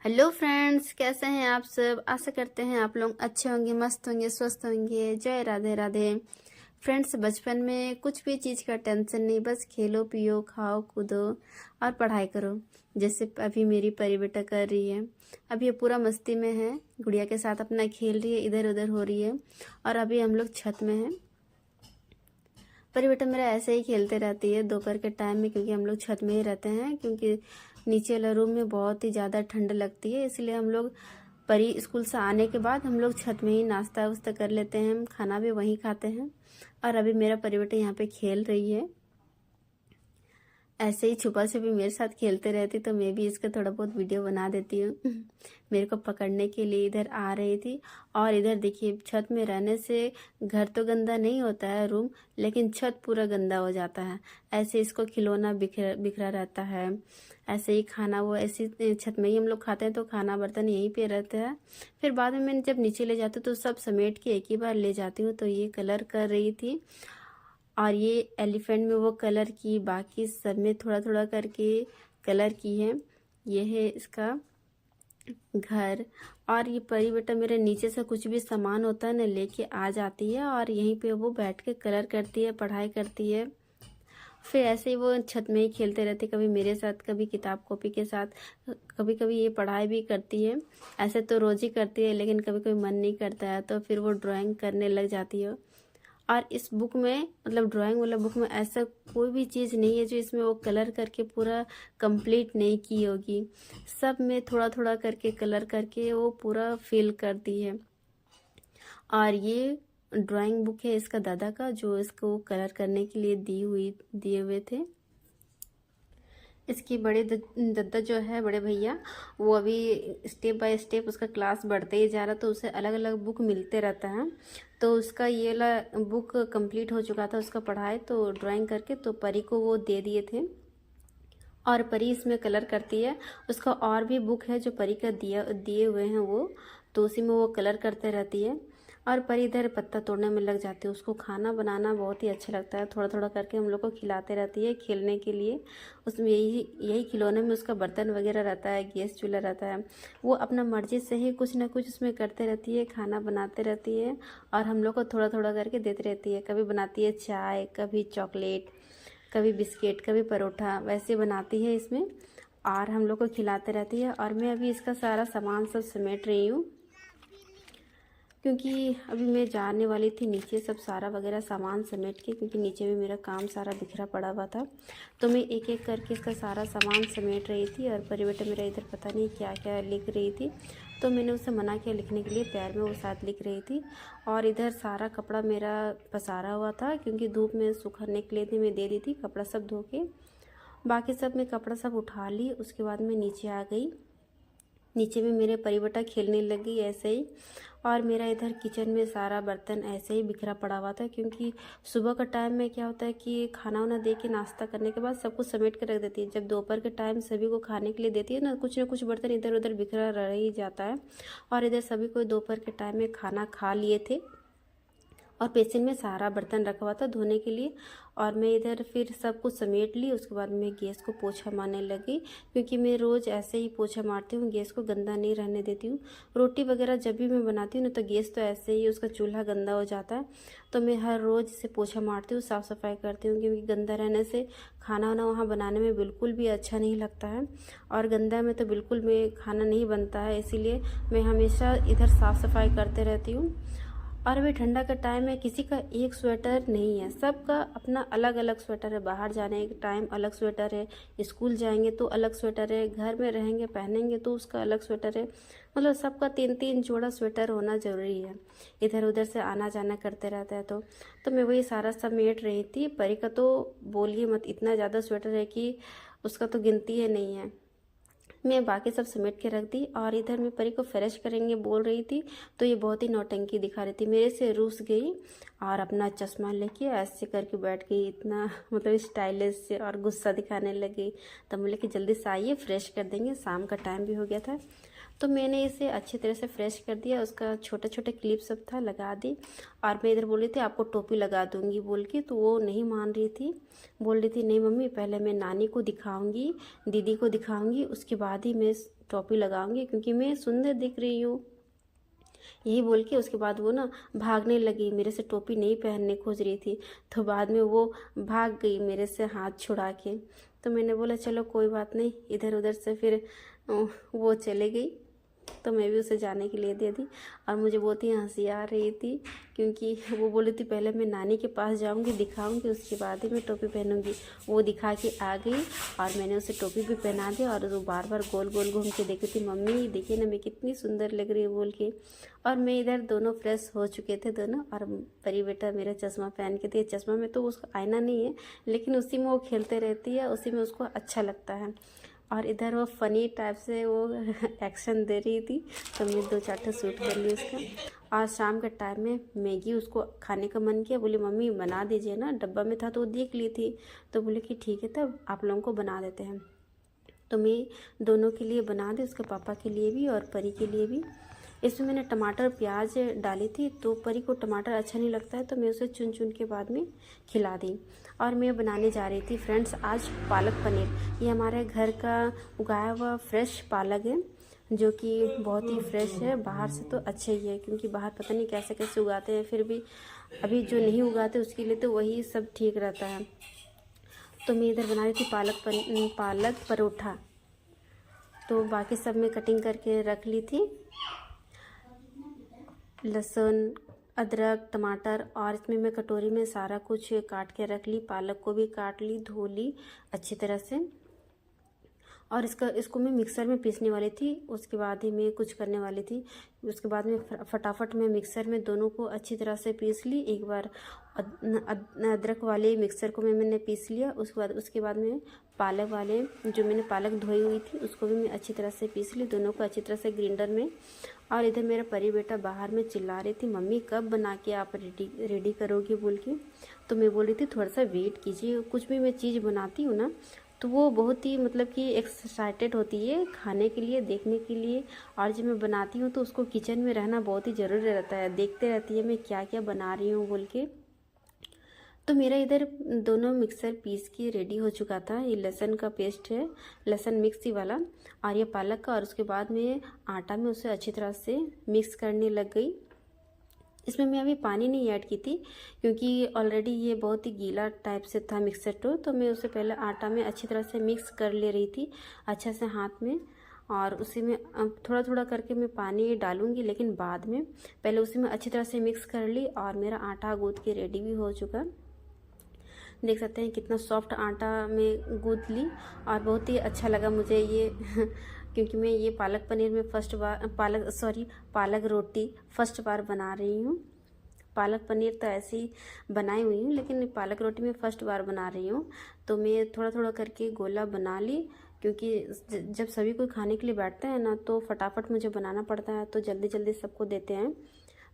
Hello friends, कैसे हैं आप सब। आशा करते हैं आप लोग अच्छे होंगे, मस्त होंगे, स्वस्थ होंगे। जय राधे राधे। फ्रेंड्स, बचपन में कुछ भी चीज़ का टेंशन नहीं, बस खेलो पियो खाओ कूदो और पढ़ाई करो। जैसे अभी मेरी परी बेटा कर रही है। अभी ये पूरा मस्ती में है, गुड़िया के साथ अपना खेल रही है, इधर उधर हो रही है। और अभी हम लोग छत में हैं। परी बेटा मेरा ऐसे ही खेलते रहती है दोपहर के टाइम में, क्योंकि हम लोग छत में ही रहते हैं। क्योंकि नीचे वाला रूम में बहुत ही ज़्यादा ठंड लगती है, इसलिए हम लोग परी स्कूल से आने के बाद हम लोग छत में ही नाश्ता वास्ता कर लेते हैं, हम खाना भी वहीं खाते हैं। और अभी मेरा परी बेटा यहाँ पे खेल रही है। ऐसे ही छुपा छुपी मेरे साथ खेलते रहती, तो मैं भी इसका थोड़ा बहुत वीडियो बना देती हूँ। मेरे को पकड़ने के लिए इधर आ रही थी। और इधर देखिए, छत में रहने से घर तो गंदा नहीं होता है रूम, लेकिन छत पूरा गंदा हो जाता है। ऐसे इसको खिलौना बिखरा बिखरा रहता है। ऐसे ही खाना वो ऐसी छत में ही हम लोग खाते हैं, तो खाना बर्तन यहीं पे रहते हैं। फिर बाद में मैं जब नीचे ले जाती हूँ तो सब समेट के एक ही बार ले जाती हूँ। तो ये कलर कर रही थी, और ये एलिफेंट में वो कलर की, बाकी सब में थोड़ा थोड़ा करके कलर की है। ये है इसका घर। और ये परी बेटा मेरे नीचे से कुछ भी सामान होता है ना लेके आ जाती है, और यहीं पे वो बैठ के कलर करती है, पढ़ाई करती है। फिर ऐसे ही वो छत में ही खेलते रहते, कभी मेरे साथ, कभी किताब कॉपी के साथ। कभी कभी ये पढ़ाई भी करती है। ऐसे तो रोज ही करती है, लेकिन कभी कभी मन नहीं करता है तो फिर वो ड्राइंग करने लग जाती है। और इस बुक में, मतलब ड्राइंग वाला बुक में, ऐसा कोई भी चीज़ नहीं है जो इसमें वो कलर करके पूरा कंप्लीट नहीं की होगी। सब में थोड़ा थोड़ा करके कलर करके वो पूरा फिल करती है। और ये ड्राइंग बुक है इसका दादा का, जो इसको कलर करने के लिए दिए हुए थे। इसकी बड़े दद्दा जो है, बड़े भैया, वो अभी स्टेप बाय स्टेप उसका क्लास बढ़ते ही जा रहा, तो उसे अलग अलग बुक मिलते रहता है। तो उसका ये वाला बुक कंप्लीट हो चुका था उसका पढ़ाई, तो ड्राइंग करके तो परी को वो दे दिए थे। और परी इसमें कलर करती है। उसका और भी बुक है जो परी का दिए हुए हैं वो, तो उसी में वो कलर करते रहती है। और परी इधर पत्ता तोड़ने में लग जाती है। उसको खाना बनाना बहुत ही अच्छा लगता है, थोड़ा थोड़ा करके हम लोग को खिलाते रहती है खेलने के लिए। उसमें यही यही खिलौने में उसका बर्तन वगैरह रहता है, गैस चूल्हा रहता है। वो अपना मर्जी से ही कुछ ना कुछ उसमें करते रहती है, खाना बनाते रहती है। और हम लोग को थोड़ा थोड़ा करके देती रहती है। कभी बनाती है चाय, कभी चॉकलेट, कभी बिस्किट, कभी परोठा, वैसे बनाती है इसमें। और हम लोग को खिलाते रहती है। और मैं अभी इसका सारा सामान सब समेट रही हूँ, क्योंकि अभी मैं जाने वाली थी नीचे सब सारा वगैरह सामान समेट के, क्योंकि नीचे में मेरा काम सारा बिखरा पड़ा हुआ था। तो मैं एक एक करके इसका सारा सामान समेट रही थी। और परी बेटा मेरा इधर पता नहीं क्या क्या लिख रही थी, तो मैंने उसे मना किया लिखने के लिए, पैर में वो साथ लिख रही थी। और इधर सारा कपड़ा मेरा पसारा हुआ था, क्योंकि धूप में सुखाने के लिए थी, मैं दे दी थी कपड़ा सब धो के। बाकी सब मैं कपड़ा सब उठा ली, उसके बाद मैं नीचे आ गई। नीचे में मेरे परी बेटा खेलने लगी ऐसे ही। और मेरा इधर किचन में सारा बर्तन ऐसे ही बिखरा पड़ा हुआ था, क्योंकि सुबह का टाइम में क्या होता है कि खाना वाना दे के नाश्ता करने के बाद सब कुछ समेट कर रख देती है। जब दोपहर के टाइम सभी को खाने के लिए देती है ना कुछ बर्तन इधर उधर बिखरा रह ही जाता है। और इधर सभी को दोपहर के टाइम में खाना खा लिए थे, और बेसिन में सारा बर्तन रखा हुआ था धोने के लिए। और मैं इधर फिर सब कुछ समेट ली। उसके बाद मैं गैस को पोछा मारने लगी, क्योंकि मैं रोज़ ऐसे ही पोछा मारती हूँ, गैस को गंदा नहीं रहने देती हूँ। रोटी वगैरह जब भी मैं बनाती हूँ ना, तो गैस तो ऐसे ही उसका चूल्हा गंदा हो जाता है, तो मैं हर रोज़ इसे पोछा मारती हूँ, साफ़ सफाई करती हूँ। क्योंकि गंदा रहने से खाना वाना वहाँ बनाने में बिल्कुल भी अच्छा नहीं लगता है, और गंदा में तो बिल्कुल में खाना नहीं बनता है। इसीलिए मैं हमेशा इधर साफ़ सफाई करते रहती हूँ। और अभी ठंडा का टाइम है, किसी का एक स्वेटर नहीं है, सबका अपना अलग अलग स्वेटर है। बाहर जाने के टाइम अलग स्वेटर है, स्कूल जाएंगे तो अलग स्वेटर है, घर में रहेंगे पहनेंगे तो उसका अलग स्वेटर है। मतलब सबका तीन तीन जोड़ा स्वेटर होना ज़रूरी है, इधर उधर से आना जाना करते रहता है। तो मैं वही सारा समेट रही थी। परी का तो बोलिए मत, इतना ज़्यादा स्वेटर है कि उसका तो गिनती है नहीं है। मैं बाकी सब समेट के रख दी। और इधर मैं परी को फ्रेश करेंगे बोल रही थी, तो ये बहुत ही नौटंकी दिखा रही थी, मेरे से रूस गई और अपना चश्मा लेके ऐसे करके बैठ गई, इतना मतलब स्टाइलिश से, और गुस्सा दिखाने लगी। तब बोले कि जल्दी से आइए फ्रेश कर देंगे, शाम का टाइम भी हो गया था। तो मैंने इसे अच्छी तरह से फ्रेश कर दिया, उसका छोटे छोटे क्लिप सब था लगा दी। और मैं इधर बोल रही थी आपको टोपी लगा दूंगी बोल के, तो वो नहीं मान रही थी। बोल रही थी नहीं मम्मी, पहले मैं नानी को दिखाऊंगी, दीदी को दिखाऊंगी, उसके बाद ही मैं टोपी लगाऊंगी क्योंकि मैं सुंदर दिख रही हूँ। यही बोल के उसके बाद वो ना भागने लगी, मेरे से टोपी नहीं पहनने खोज रही थी। तो बाद में वो भाग गई मेरे से हाथ छुड़ा के। तो मैंने बोला चलो कोई बात नहीं, इधर उधर से फिर वो चले गई। तो मैं भी उसे जाने के लिए दे दी। और मुझे बहुत ही हंसी आ रही थी क्योंकि वो बोली थी पहले मैं नानी के पास जाऊंगी, दिखाऊंगी, उसके बाद ही मैं टोपी पहनूंगी। वो दिखा के आ गई और मैंने उसे टोपी भी पहना दी। और वो बार बार गोल गोल घूम के देखी थी, मम्मी देखिए ना मैं कितनी सुंदर लग रही हूँ बोल के। और मैं इधर दोनों फ्रेश हो चुके थे दोनों। और परी बेटा मेरा चश्मा पहन के थे। चश्मा में तो उसका आईना नहीं है, लेकिन उसी में वो खेलते रहती है, उसी में उसको अच्छा लगता है। और इधर वो फ़नी टाइप से वो एक्शन दे रही थी, तो मैं 2-4 शूट कर ली उसका। और शाम के टाइम में मैगी उसको खाने का मन किया, बोली मम्मी बना दीजिए ना, डब्बा में था तो वो देख ली थी। तो बोले कि ठीक है तब आप लोगों को बना देते हैं। तो मैं दोनों के लिए बना दी, उसके पापा के लिए भी और परी के लिए भी। इसमें मैंने टमाटर प्याज डाली थी, तो परी को टमाटर अच्छा नहीं लगता है, तो मैं उसे चुन चुन के बाद में खिला दी। और मैं बनाने जा रही थी फ्रेंड्स आज पालक पनीर। ये हमारे घर का उगाया हुआ फ्रेश पालक है, जो कि बहुत ही फ्रेश है। बाहर से तो अच्छा ही है, क्योंकि बाहर पता नहीं कैसे कैसे उगाते हैं, फिर भी अभी जो नहीं उगाते उसके लिए तो वही सब ठीक रहता है। तो मैं इधर बना रही थी पालक परोठा। तो बाकी सब मैं कटिंग करके रख ली थी, लहसुन, अदरक, टमाटर। और इसमें मैं कटोरी में सारा कुछ काट के रख ली, पालक को भी काट ली, धो ली अच्छी तरह से। और इसको मैं मिक्सर में पीसने वाली थी, उसके बाद ही मैं कुछ करने वाली थी। उसके बाद में फटाफट मैं मिक्सर में दोनों को अच्छी तरह से पीस ली। एक बार अदरक वाले मिक्सर को मैंने पीस लिया। उसके बाद में पालक वाले जो मैंने पालक धोई हुई थी उसको भी मैं अच्छी तरह से पीस ली, दोनों को अच्छी तरह से ग्राइंडर में। और इधर मेरा परी बेटा बाहर में चिल्ला रही थी, मम्मी कब बना के आप रेडी करोगी बोल के। तो मैं बोल रही थी थोड़ा सा वेट कीजिए, कुछ भी मैं चीज़ बनाती हूँ ना तो वो बहुत ही मतलब कि एक्साइटेड होती है खाने के लिए, देखने के लिए। और जब मैं बनाती हूँ तो उसको किचन में रहना बहुत ही ज़रूरी रहता है, देखते रहती है मैं क्या क्या बना रही हूँ बोल के। तो मेरा इधर दोनों मिक्सर पीस के रेडी हो चुका था। ये लहसुन का पेस्ट है, लहसुन मिक्सी वाला, और ये पालक का। और उसके बाद में आटा में उसे अच्छी तरह से मिक्स करने लग गई। इसमें मैं अभी पानी नहीं ऐड की थी क्योंकि ऑलरेडी ये बहुत ही गीला टाइप से था मिक्सर तो मैं उसे पहले आटा में अच्छी तरह से मिक्स कर ले रही थी अच्छा से हाथ में। और उसी में थोड़ा थोड़ा करके मैं पानी डालूंगी, लेकिन बाद में पहले उसी में अच्छी तरह से मिक्स कर ली। और मेरा आटा गूँथ के रेडी भी हो चुका, देख सकते हैं कितना सॉफ्ट आटा मैं गूँथ ली। और बहुत ही अच्छा लगा मुझे ये क्योंकि मैं ये पालक पनीर में पालक रोटी फर्स्ट बार बना रही हूँ। पालक पनीर तो ऐसे ही बनाई हुई हूँ, लेकिन पालक रोटी में फर्स्ट बार बना रही हूँ। तो मैं थोड़ा थोड़ा करके गोला बना ली, क्योंकि जब सभी कोई खाने के लिए बैठते हैं ना तो फटाफट मुझे बनाना पड़ता है, तो जल्दी जल्दी सबको देते हैं।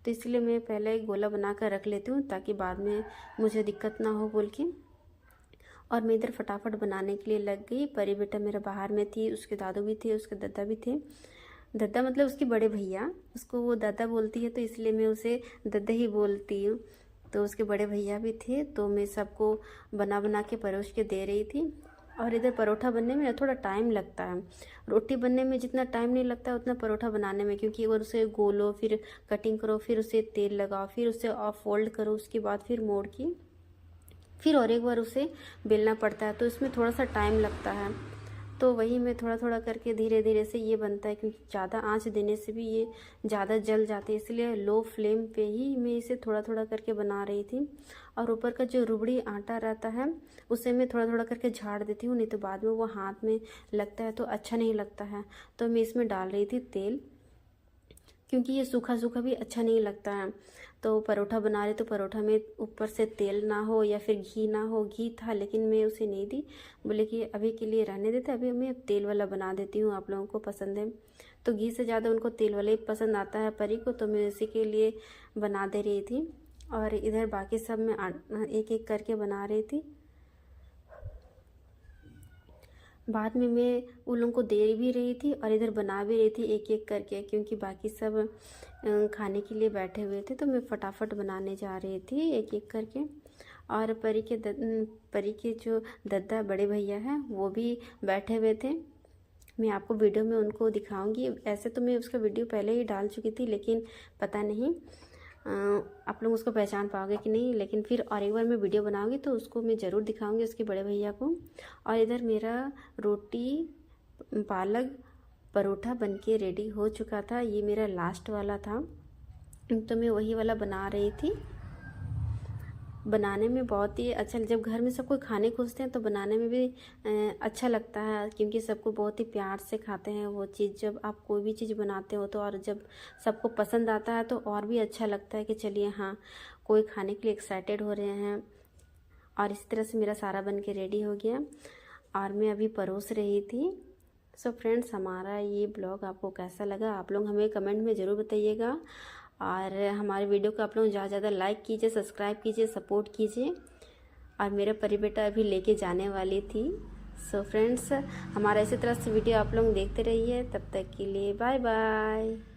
तो इसलिए मैं पहले एक गोला बना कर रख लेती हूँ ताकि बाद में मुझे दिक्कत ना हो बोल के। और मैं इधर फटाफट बनाने के लिए लग गई। परी बेटा मेरा बाहर में थी, उसके दादू भी थे, उसके दादा भी थे। दादा मतलब उसके बड़े भैया, उसको वो दादा बोलती है तो इसलिए मैं उसे दादा ही बोलती हूँ। तो उसके बड़े भैया भी थे, तो मैं सबको बना बना के परोस के दे रही थी। और इधर परोठा बनने में थोड़ा टाइम लगता है, रोटी बनने में जितना टाइम नहीं लगता है उतना परोठा बनाने में, क्योंकि अगर उसे गोलो, फिर कटिंग करो, फिर उसे तेल लगाओ, फिर उसे ऑफ फोल्ड करो, उसके बाद फिर मोड़ की, फिर और एक बार उसे बेलना पड़ता है, तो इसमें थोड़ा सा टाइम लगता है। तो वही मैं थोड़ा थोड़ा करके धीरे धीरे से ये बनता है, क्योंकि ज़्यादा आंच देने से भी ये ज़्यादा जल जाते हैं, इसलिए लो फ्लेम पे ही मैं इसे थोड़ा थोड़ा करके बना रही थी। और ऊपर का जो रुबड़ी आटा रहता है उसे मैं थोड़ा थोड़ा करके झाड़ देती हूँ, नहीं तो बाद में वो हाथ में लगता है तो अच्छा नहीं लगता है। तो मैं इसमें डाल रही थी तेल, क्योंकि ये सूखा सूखा भी अच्छा नहीं लगता है। तो परोठा बना रहे तो परोठा में ऊपर से तेल ना हो या फिर घी ना हो, घी था लेकिन मैं उसे नहीं दी, बोले कि अभी के लिए रहने देते, अभी मैं तेल वाला बना देती हूँ, आप लोगों को पसंद है। तो घी से ज़्यादा उनको तेल वाला ही पसंद आता है परी को, तो मैं उसी के लिए बना दे रही थी। और इधर बाकी सब मैं एक एक करके बना रही थी। बाद में मैं उन लोगों को दे भी रही थी और इधर बना भी रही थी एक एक करके, क्योंकि बाकी सब खाने के लिए बैठे हुए थे, तो मैं फटाफट बनाने जा रही थी एक एक करके। और परी के जो दद्दा बड़े भैया हैं वो भी बैठे हुए थे, मैं आपको वीडियो में उनको दिखाऊंगी। ऐसे तो मैं उसका वीडियो पहले ही डाल चुकी थी, लेकिन पता नहीं आप लोग उसको पहचान पाओगे कि नहीं, लेकिन फिर और एक बार मैं वीडियो बनाऊंगी तो उसको मैं ज़रूर दिखाऊंगी, उसके बड़े भैया को। और इधर मेरा रोटी पालक परोठा बनके रेडी हो चुका था। ये मेरा लास्ट वाला था, तो मैं वही वाला बना रही थी। बनाने में बहुत ही अच्छा, जब घर में सब कोई खाने खोजते हैं तो बनाने में भी अच्छा लगता है, क्योंकि सबको बहुत ही प्यार से खाते हैं वो चीज़। जब आप कोई भी चीज़ बनाते हो तो और जब सबको पसंद आता है तो और भी अच्छा लगता है कि चलिए हाँ, कोई खाने के लिए एक्साइटेड हो रहे हैं। और इस तरह से मेरा सारा बन के रेडी हो गया और मैं अभी परोस रही थी। सो फ्रेंड्स, हमारा ये ब्लॉग आपको कैसा लगा आप लोग हमें कमेंट में ज़रूर बताइएगा। और हमारे वीडियो को आप लोग ज़्यादा से ज़्यादा लाइक कीजिए, सब्सक्राइब कीजिए, सपोर्ट कीजिए। और मेरा परी बेटा अभी लेके जाने वाली थी। सो फ्रेंड्स, हमारा इसी तरह से वीडियो आप लोग देखते रहिए। तब तक के लिए बाय बाय।